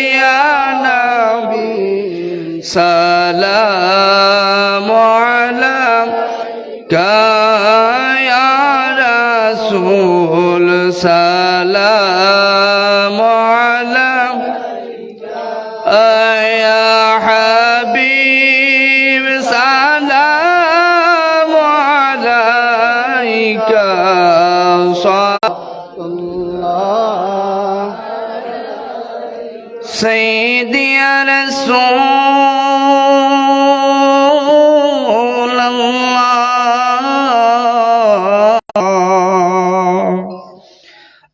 ইয়া নবী সালাম আলাইকা ইয়া রাসূল سلام عليك يا حبيب سلام عليك صلى الله سيدي يا رسول الله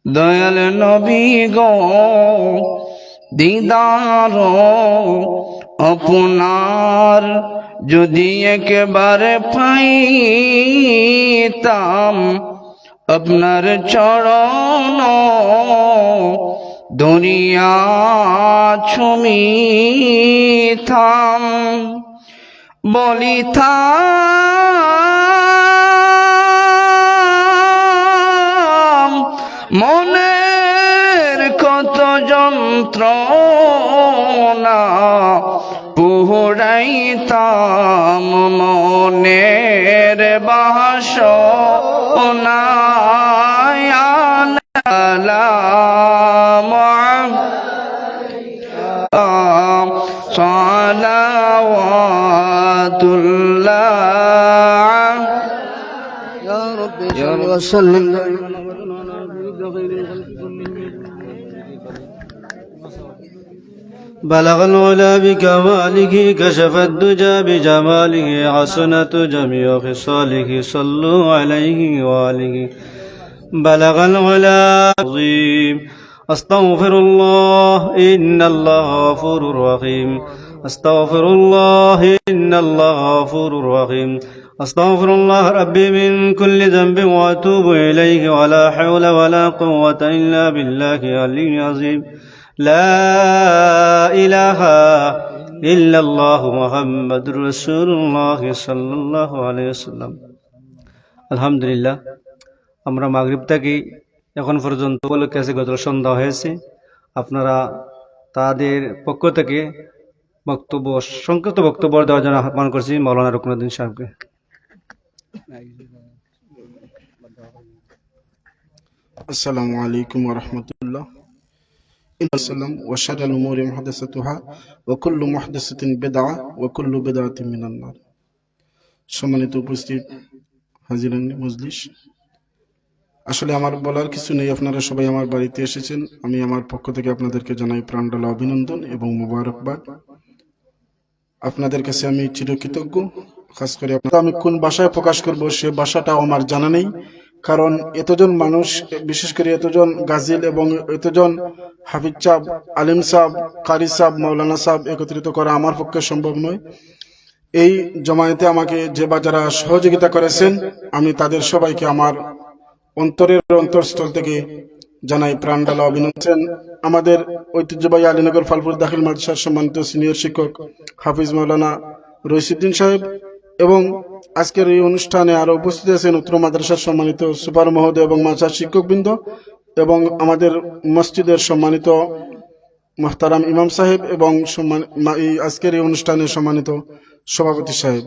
দয়াল নবী গো দিদার আপনার যদি একবারে পাইতাম আপনার চরণ দুনিয়া ছুমিতাম বলিতাম মনের কত যন্ত্রণা পুরাইতাম মনের বাসনা সালাওয়াতুল্লাহ ইয়া রাব্বি সাল্লি ওয়া সাল্লিম بلغ العلا بكماله كشف الدجى بجماله حسنت جميع خصاله صلوا عليه وآله بلغ العلا عظيم أستغفر الله إن الله غفور رحيم أستغفر الله إن الله غفور رحيم أستغفر الله ربي من كل ذنب وأتوب إليه ولا حول ولا قوة إلا بالله العلي العظيم لا إله إلا الله محمد رسول الله صلى الله عليه وسلم আলহামদুলিল্লাহ আমরা মাগরিব থেকে এখন পর্যন্ত উপলক্ষে আছে গত সন্ধ্যা হয়েছে আপনারা তাদের পক্ষ থেকে বক্তব্য সংক্ষিপ্ত বক্তব্য দেওয়ার জন্য আহ্বান করছি মাওলানা রুকনুদ্দিন সাহেবকে السلام عليكم ورحمة الله السلام وشر الأمور محدثاتها وكل محدثة بدعة وكل بدعة من النار সম্মানিত উপস্থিত হাজিরান মজলিস আসলে আমার বলার কিছু নেই আপনারা সবাই আমার বাড়িতে এসেছেন আমি আমার পক্ষ থেকে আপনাদেরকে জানাই প্রাণঢালা অভিনন্দন এবং মোবারকবাদ আপনাদের কাছে আমি চিরকৃতজ্ঞ খাস করে আমি কোন ভাষায় প্রকাশ করব সে ভাষাটাও আমার জানা নেই কারণ এতজন মানুষ বিশেষ করে এতজন গাজিল এবং এতজন হাফিজ সাহেব আলিম সাহেব কারি সাহেব মাওলানা সাহেব একত্রিত করা আমার পক্ষে সম্ভব নয় এই জমায়েতে আমাকে যে বা যারা সহযোগিতা করেছেন আমি তাদের সবাইকে আমার অন্তরের অন্তরস্থল থেকে জানাই প্রাণঢালা অভিনন্দন আমাদের ঐতিহ্যবাহী আলীনগর ফালপুর দাখিল মাদ্রাসার সম্মানিত সিনিয়র শিক্ষক হাফিজ মাওলানা রইসুদ্দিন সাহেব এবং আজকের এই অনুষ্ঠানে আরো উপস্থিত আছেন উত্তর মাদ্রাসার সম্মানিত সুপার মহোদয় এবং মাদ্রাসার শিক্ষকবৃন্দ এবং আমাদের মসজিদের সম্মানিত মুহতারাম ইমাম সাহেব এবং এই আজকের এই অনুষ্ঠানে সম্মানিত সভাপতি সাহেব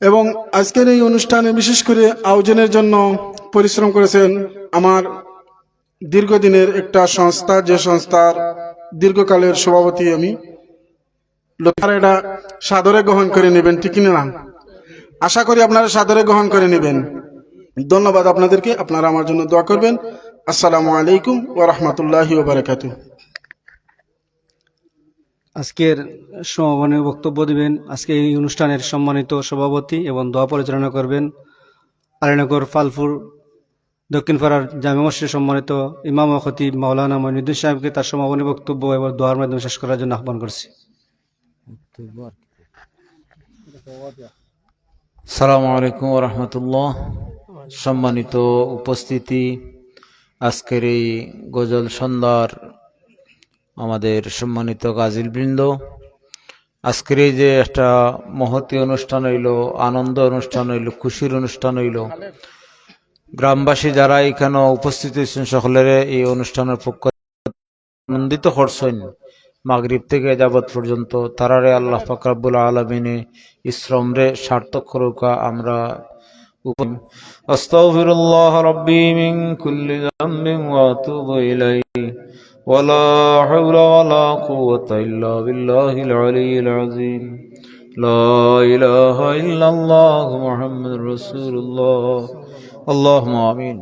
এবং আজকের এই অনুষ্ঠানে বিশেষ করে আয়োজনের জন্য পরিশ্রম করেছেন আমার দীর্ঘদিনের একটা সংস্থা যে সংস্থার দীর্ঘকালের সভাপতি আমি এটা সাদরে গ্রহণ করে নেবেন ঠিক না আশা করি আপনারা সাদরে গ্রহণ করে নেবেন ধন্যবাদ আপনাদেরকে আপনারা আমার জন্য দোয়া করবেন আসসালামু আলাইকুম ওয়া রাহমাতুল্লাহি ওয়া বারাকাতুহু আজকের সমাপনী বক্তব্য দিবেন আজকে এই অনুষ্ঠানের সম্মানিত সভাপতি এবং দোয়া পরিচালনা করবেন আলীনগর ফালপুর দক্ষিণপাড়ার জামে মসজিদের সম্মানিত ইমাম ও খতিব মাওলানা মঈনুদ্দিন সাহেবকে তার সমাপনী বক্তব্য এবং দোয়ার মাধ্যমে শেষ করার জন্য আহ্বান করছি আসসালামু আলাইকুম ওয়া রাহমাতুল্লাহ সম্মানিত উপস্থিতি আজকের এই গজল সন্ধ্যার আমাদের সম্মানিত গাজিল বৃন্দ আজকের এই যে একটা মহতী অনুষ্ঠান হইল আনন্দ অনুষ্ঠান হইল খুশির অনুষ্ঠান হইল গ্রামবাসী যারা এখানে উপস্থিত হয়েছেন সকলের এই অনুষ্ঠানের পক্ষ আনন্দিত করছেন মাগরিব থেকে যাবত পর্যন্ত তারারে আল্লাহ পাক রব্বুল আলামিনে ইসলামরে সার্থক করুকা আমরা আস্তাগফিরুল্লাহ রাব্বি মিন কুল্লি যামবিন ওয়া আতুবু ইলাইহি ওয়ালা হাওলা ওয়ালা কুওয়াতা ইল্লা বিল্লাহিল আলিয়্যিল আযীম লা ইলাহা ইল্লাল্লাহ মুহাম্মাদুর রাসূলুল্লাহ আল্লাহুম্মা আমিন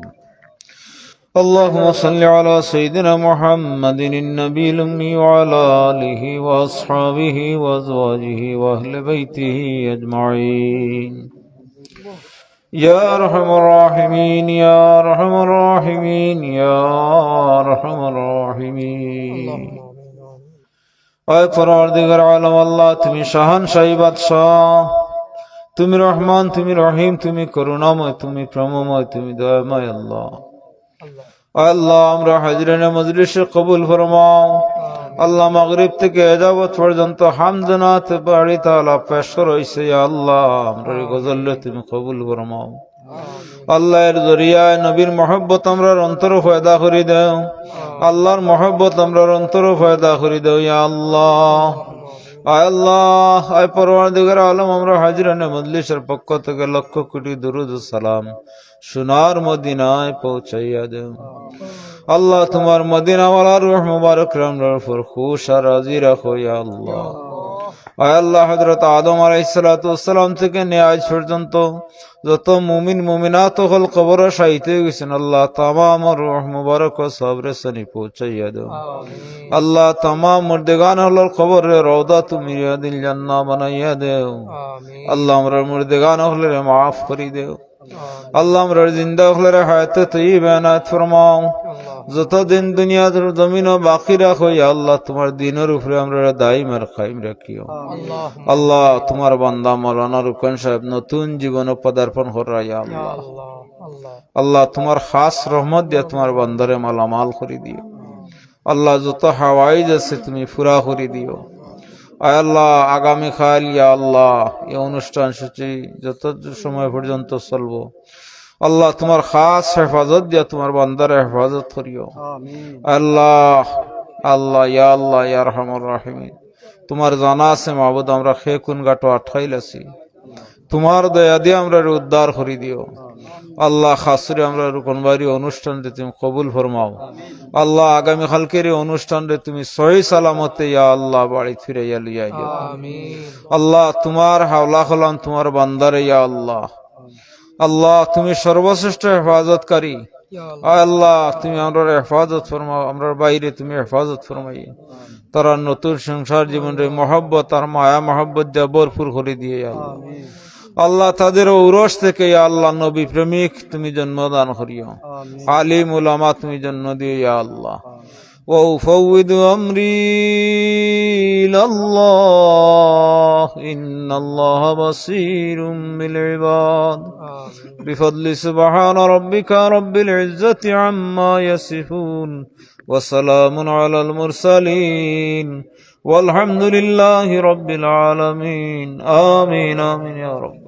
اللهم صل على سيدنا محمد النبي الأمي وعلى آله وأصحابه وأزواجه وأهل بيته أجمعين يا أرحم الراحمين يا أرحم الراحمين يا أرحم الراحمين أي پروردگار عالم الله تمہیں شاہنشاہی بادشاہ تمہیں رحمان تمہیں رحیم تمہیں کرونامয় تمہیں প্রেমময় تمہیں দয়াময় আল্লাহ আল্লাহ আমরা হাজিরানে মজলিসে কবুল ফরমাও আল্লাহ মাগরিব থেকে এজাবত পর্যন্ত হামদনাত বাড়ি তাআলা পেশ রইছে আল্লাহ আমরা গজল তুমি কবুল ফরমাও আল্লাহ এর জরিয়ায় নবীর মহব্বত আমরা অন্তর পয়দা করে দাও আল্লাহর মহব্বত আমরা অন্তর পয়দা করে দাও ইয়া আল্লাহ আল্লাহ আয় পরওয়ারদিগার আলম আমরা হাজিরানে মজলিসের পক্ষ থেকে লক্ষ কোটি দুরুদ ও সালাম সোনার মদিনায় পৌঁছাইয়া দেও আল্লাহ তোমার মদিনা ওয়ালা রূহ মুবারক রামরার উপর খুশ আর রাজি রাখো ইয়া আল্লাহ আয় আল্লাহ হযরত আদম আলাইহিস সালাতু ওয়াস সালাম থেকে নিয়ে আজ পর্যন্ত যত মুমিন মুমিনাত হল কবরে শাহিদ হয়ে গেছেন আল্লাহ তামাম রূহ মুবারক ও সবরে সনি পৌঁছাইয়া দেও আল্লাহ তামাম মুর্দেগান হল কবরে রওদা তুমি রিয়াদিল জান্নাহ বানাইয়া দেও আল্লাহ আমরা মুর্দেগান হলে মাফ করে দেও আল্লাহ আমরা জিন্দা হলে হায়াতে তৈয়বা এনায়েত ফরমাও যতদিন দুনিয়ার জমিন বাকি রাখো ইয়া আল্লাহ তোমার দিনের উপরে আমরা দাইম আর কায়েম রাখিও আল্লাহ তোমার বান্দা মাওলানা রুকন সাহেব নতুন জীবন পদার্পণ করা ইয়া আল্লাহ আল্লাহ তোমার খাস রহমত দিয়ে তোমার বান্দারে মালামাল করে দিও আল্লাহ যত হাওয়াইজ আছে তুমি পুরা করে দিও আয় আল্লাহ আগামীকাল ইয়া আল্লাহ এই অনুষ্ঠান সূচি যত সময় পর্যন্ত চলবো আল্লাহ তোমার খাস হেফাজত দিয়া তোমার বান্দার হেফাজত করিও আল্লাহ আল্লাহ ইয়া আল্লাহ ইয়া রহমান রাহিমিন তোমার জানা আছে মাহবুদ আমরা খে কোন গাটো আঠাইল আছি তোমার দয়া দিয়ে আমরা উদ্ধার করে দিও আল্লাহ খাসরে আমরা রুকনবাড়ি অনুষ্ঠান তুমি কবুল ফরমাও আল্লাহ আগামী কালকের অনুষ্ঠান তুমি সহি সালামতে ইয়া আল্লাহ বাড়ি ফিরে লিয়া আল্লাহ তোমার হাওলা হলাম তোমার বান্দারে ইয়া আল্লাহ আল্লাহ তুমি সর্বশ্রেষ্ঠ হেফাজতকারী আল্লাহ তুমি আমরা হেফাজত ফরমাও আমরা বাইরে তুমি হেফাজত ফরমাই তারা নতুন সংসার জীবনের মহব্বত আর মায়া মহব্বত দিয়ে ভরপুর করে দিয়ে আল্লাহ আল্লাহ তাদের ঔরস থেকে ইয়া আল্লাহ নবী প্রেমিক তুমি জন্মদান করিও আলিম উলামা তুমি জন্ম দিও ইয়া আল্লাহ وأفوض أمري إلى الله إن الله بصير بالعباد بفضل سبحان ربك رب العزة عما يصفون وسلام على المرسلين والحمد لله رب العالمين آمين آمين يا رب